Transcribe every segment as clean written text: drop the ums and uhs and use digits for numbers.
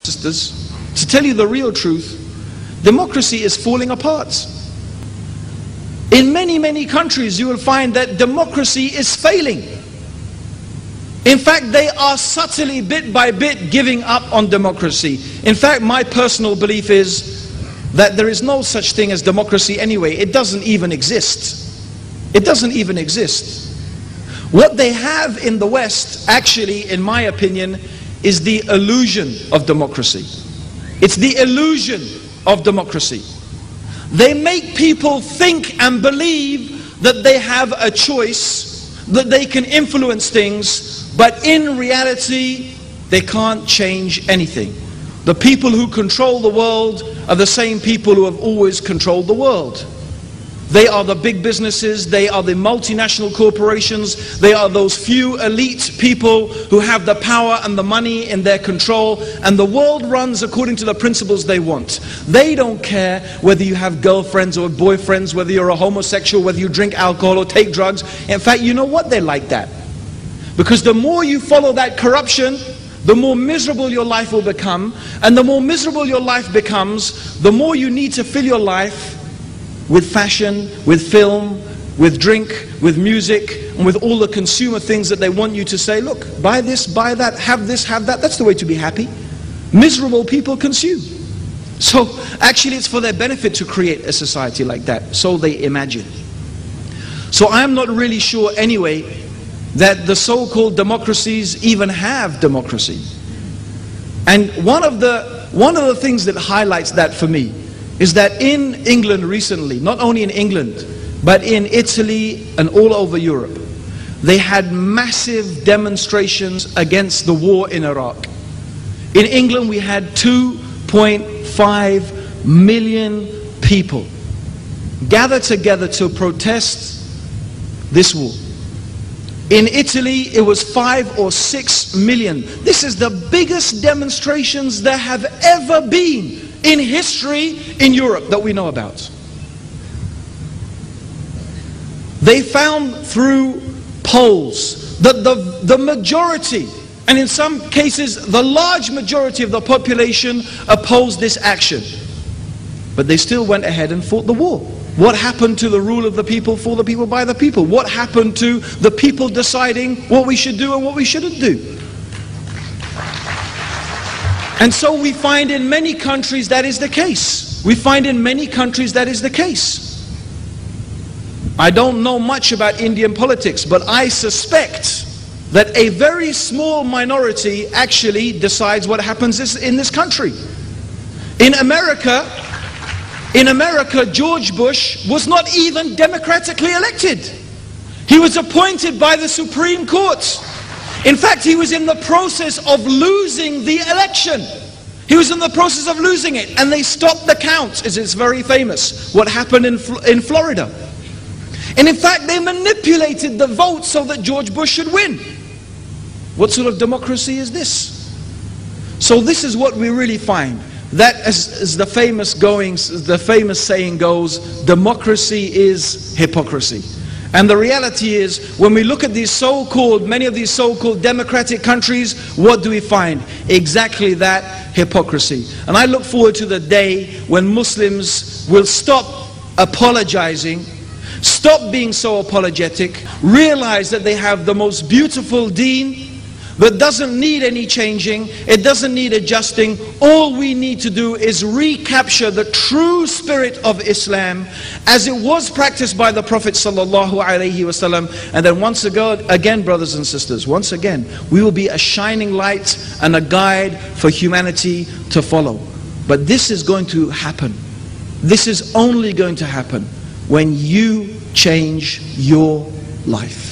Sisters, to tell you the real truth, democracy is falling apart. In many countries you will find that democracy is failing. In fact, they are subtly, bit by bit, giving up on democracy. In fact, my personal belief is that there is no such thing as democracy anyway. It doesn't even exist. It doesn't even exist. What they have in the West, actually, in my opinion, is the illusion of democracy. It's the illusion of democracy. They make people think and believe that they have a choice, that they can influence things, but in reality, they can't change anything. The people who control the world are the same people who have always controlled the world. They are the big businesses, they are the multinational corporations, they are those few elite people who have the power and the money in their control, and the world runs according to the principles they want. They don't care whether you have girlfriends or boyfriends, whether you're a homosexual, whether you drink alcohol or take drugs. In fact, you know what? They're like that. Because the more you follow that corruption, the more miserable your life will become, and the more miserable your life becomes, the more you need to fill your life with fashion, with film, with drink, with music, and with all the consumer things that they want you to say, look, buy this, buy that, have this, have that. That's the way to be happy. Miserable people consume. So actually it's for their benefit to create a society like that, so they imagine. So I'm not really sure anyway that the so-called democracies even have democracy. And one of the things that highlights that for me is that in England recently, not only in England, but in Italy and all over Europe, they had massive demonstrations against the war in Iraq. In England we had 2.5 million people gather together to protest this war. In Italy it was 5 or 6 million. This is the biggest demonstrations there have ever been in history in Europe that we know about. They found through polls that the majority, and in some cases the large majority of the population, opposed this action. But they still went ahead and fought the war. What happened to the rule of the people, for the people, by the people? What happened to the people deciding what we should do and what we shouldn't do? And so we find in many countries that is the case. We find in many countries that is the case. I don't know much about Indian politics, but I suspect that a very small minority actually decides what happens in this country. In America, George Bush was not even democratically elected. He was appointed by the Supreme Court. In fact, he was in the process of losing the election. He was in the process of losing it, and they stopped the count, as it's very famous, what happened in Florida. And in fact, they manipulated the vote so that George Bush should win. What sort of democracy is this? So this is what we really find. That, as the famous saying goes, democracy is hypocrisy. And the reality is, when we look at these many of these so-called democratic countries, what do we find? Exactly that, hypocrisy. And I look forward to the day when Muslims will stop apologizing, stop being so apologetic, realize that they have the most beautiful deen that doesn't need any changing, it doesn't need adjusting. All we need to do is recapture the true spirit of Islam as it was practiced by the Prophet sallallahu alaihi wasallam. And then once again, brothers and sisters, once again, we will be a shining light and a guide for humanity to follow. But this is going to happen. This is only going to happen when you change your life.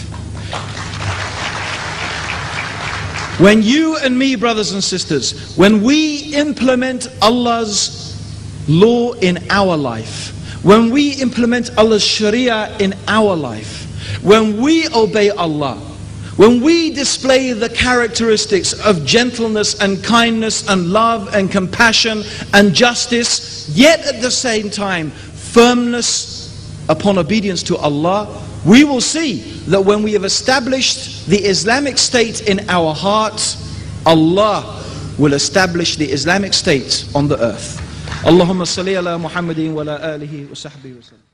When you and me, brothers and sisters, when we implement Allah's law in our life, when we implement Allah's Sharia in our life, when we obey Allah, when we display the characteristics of gentleness and kindness and love and compassion and justice, yet at the same time firmness upon obedience to Allah, we will see that when we have established the Islamic State in our hearts, Allah will establish the Islamic State on the earth. Allahumma salli ala Muhammadin wa ala alihi wa sahbihi wa sallam.